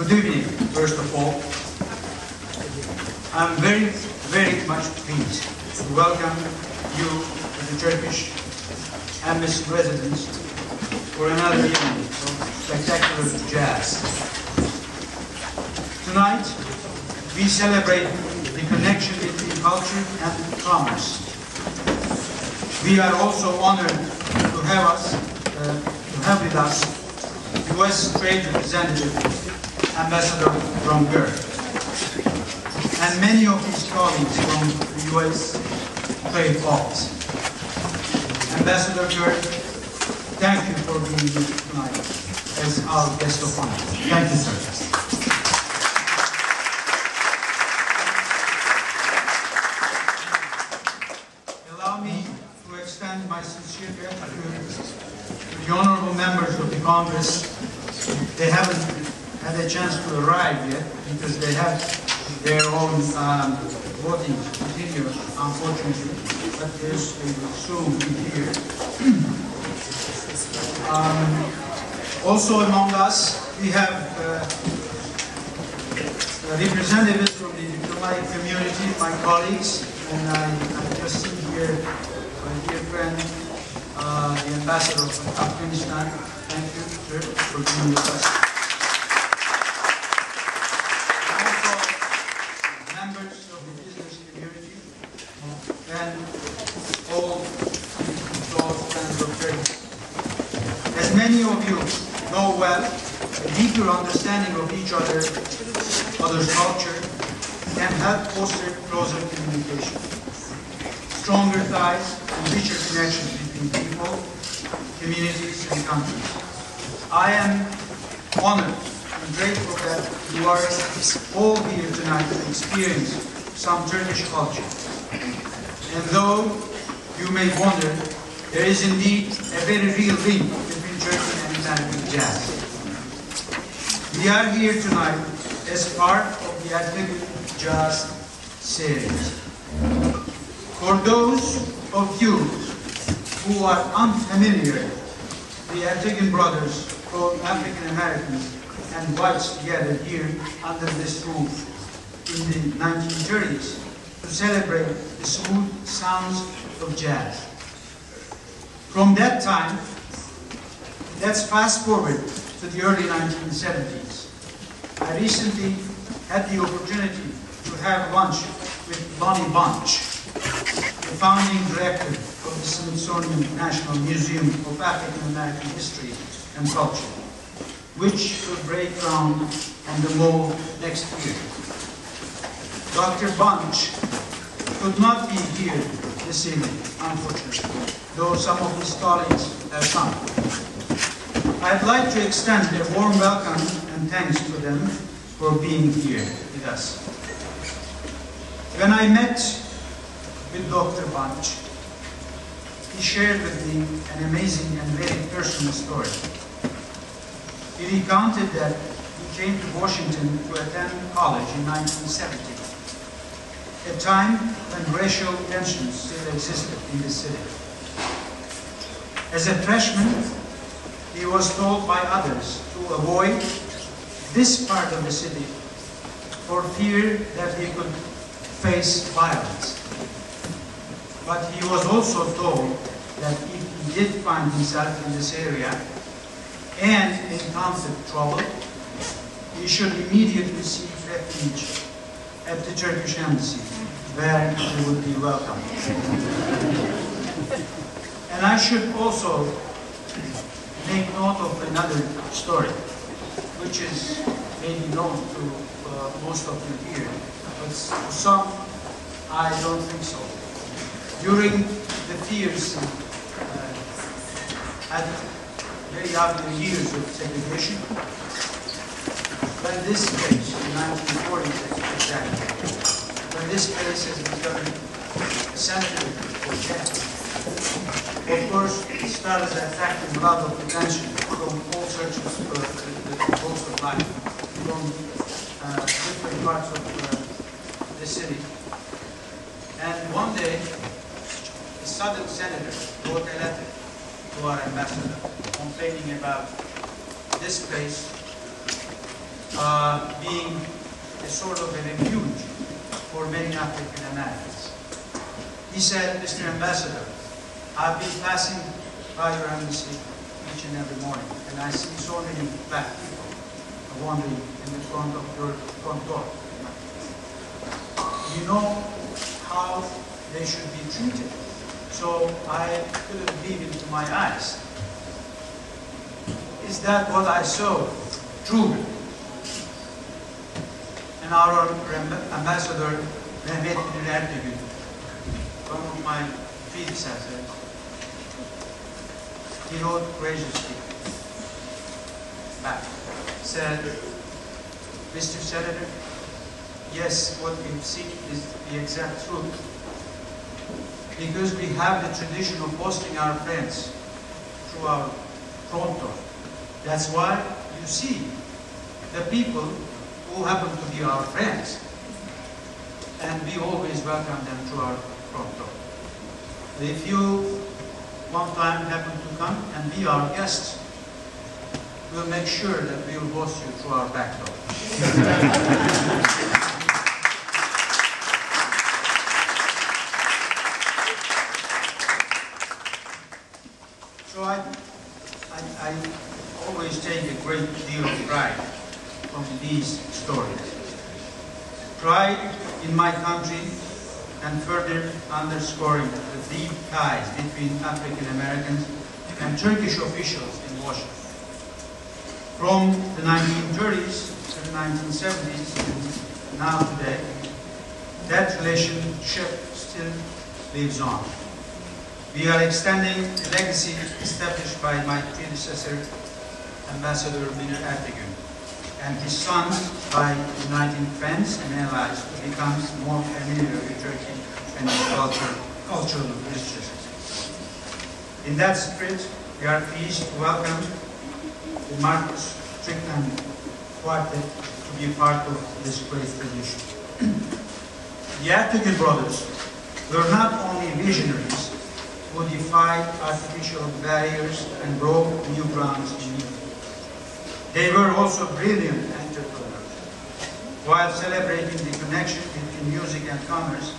Good evening, first of all. I'm very, very much pleased to welcome you to the Turkish Ambassador Residence for another evening of spectacular jazz. Tonight, we celebrate the connection between culture and commerce. We are also honored to have with us U.S. Trade Representative Ambassador from and many of his colleagues from the U.S. Trade Office. Ambassador Gert, thank you for being here tonight as our guest of honor. Thank you, sir. Allow me to extend my sincere gratitude to the honorable members of the Congress. They haven't had a chance to arrive yet because they have their own voting procedure, unfortunately, but they will soon be here. Also among us, we have representatives from the diplomatic community, my colleagues, and I've just seen here my dear friend, the Ambassador of Afghanistan. Thank you, sir, for being with us. Also, members of the business community and all friends of trade. As many of you know well, a deeper understanding of each other's culture can help foster closer communication, stronger ties, and richer connections between people, communities, and countries. I am honored and grateful that you are all here tonight to experience some Turkish culture. And though you may wonder, there is indeed a very real link between Turkey and American jazz. We are here tonight as part of the Ertegu Jazz series. For those of you who are unfamiliar, the Ertegu brothers brought African Americans and whites together here under this roof in the 1930s to celebrate the smooth sounds of jazz. From that time, let's fast forward to the early 1970s. I recently had the opportunity to have lunch with Lonnie Bunch, the founding director of the Smithsonian National Museum of African American History and Culture, which will break ground on the mall next year. Dr. Bunch could not be here this evening, unfortunately, though some of his colleagues have come. I'd like to extend a warm welcome and thanks to them for being here with us. When I met with Dr. Bunch, he shared with me an amazing and very personal story. He recounted that he came to Washington to attend college in 1970, a time when racial tensions still existed in the city. As a freshman, he was told by others to avoid this part of the city for fear that he could face violence. But he was also told that if he did find himself in this area and encountered trouble, he should immediately seek refuge at the Turkish embassy, where he would be welcome. And I should also make note of another story, which is maybe known to most of you here, but to some, I don't think so. During the fierce and very ugly years of segregation, when this place, in 1940s exactly, when this place has become a center for jazz, of course, it started attracting a lot of attention from all sorts of walks of life, from different parts of the city. And one day, a southern senator wrote a letter to our ambassador complaining about this place being a sort of a refuge for many African Americans. He said, "Mr. Ambassador, I've been passing by your embassy each and every morning, and I see so many black people wandering in the front of your front door. You know how they should be treated. So I couldn't believe into my eyes. Is that what I saw true?" And our ambassador, Ertegu, one of my predecessors, he wrote courageously back, said, "Mr. Senator, yes, what we seek is the exact truth. Because we have the tradition of hosting our friends through our front door. That's why you see the people who happen to be our friends, and we always welcome them through our front door. If you one time happen to come and be our guests, we'll make sure that we will host you through our back door." So I always take a great deal of pride from these stories. Pride in my country, and further underscoring the deep ties between African Americans and Turkish officials in Washington. From the 1930s to the 1970s and now today, that relationship still lives on. We are extending the legacy established by my predecessor, Ambassador Ertegu, and his son by uniting friends and allies to become more familiar with Turkey and its cultural richness. In that spirit, we are pleased to welcome the Marcus Strickland Quartet to be part of this great tradition. The Ertegu brothers were not only visionaries who defied artificial barriers and broke new grounds in music. They were also brilliant entrepreneurs. While celebrating the connection between music and commerce,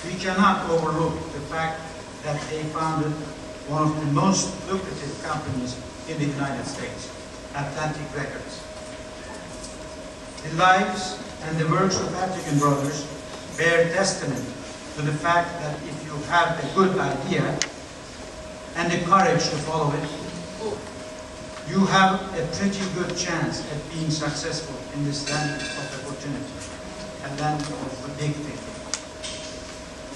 we cannot overlook the fact that they founded one of the most lucrative companies in the United States, Atlantic Records. The lives and the works of Ertegu brothers bear testament to the fact that if you have a good idea and the courage to follow it, you have a pretty good chance at being successful in this land of opportunity and land of big thinking.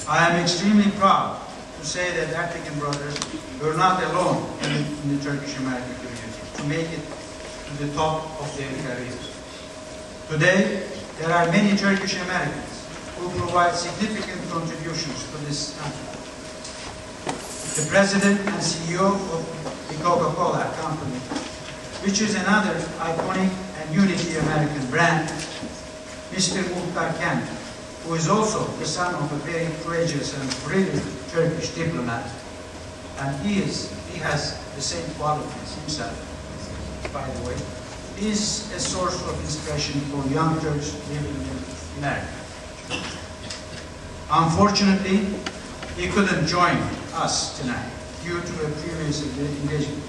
I am extremely proud to say that Ertegu brothers were not alone in the Turkish American community to make it to the top of their careers. Today, there are many Turkish Americans who provide significant contributions to this country. The President and CEO of the Coca-Cola Company, which is another iconic and uniquely American brand, Mr. Muhtar Kent, who is also the son of a very courageous and brilliant Turkish diplomat, and he has the same qualities himself, by the way, is a source of inspiration for young Turks living in America. Unfortunately, he couldn't join us tonight due to a previous engagement,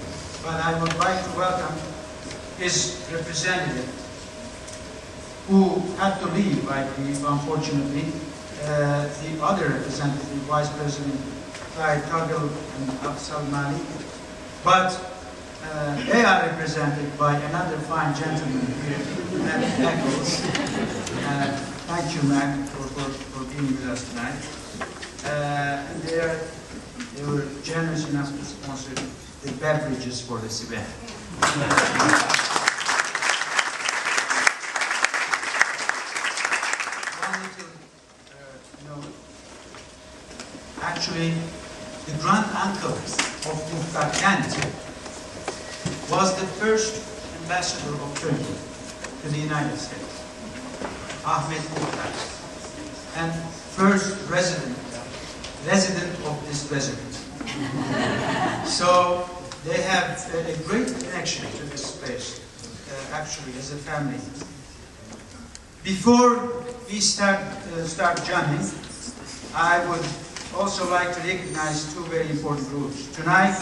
but I would like to welcome his representative, who had to leave, I believe, unfortunately, the other representative, Vice President Tagil and Afsal Malik, but they are represented by another fine gentleman here, Mac Eccles. Thank you, Mac, for being with us tonight. And they were generous enough to sponsor the beverages for this event. One little note. Actually, the grand uncle of Muhtar Kent was the first ambassador of Turkey to the United States, Ahmet Muhtar, and first resident of this residence. So they have a great connection to this place, actually, as a family. Before we start jamming, I would also like to recognize two very important groups. Tonight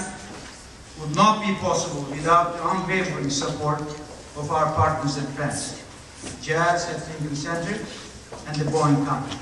would not be possible without the unwavering support of our partners and friends, Jazz at Lincoln Center and the Boeing Company.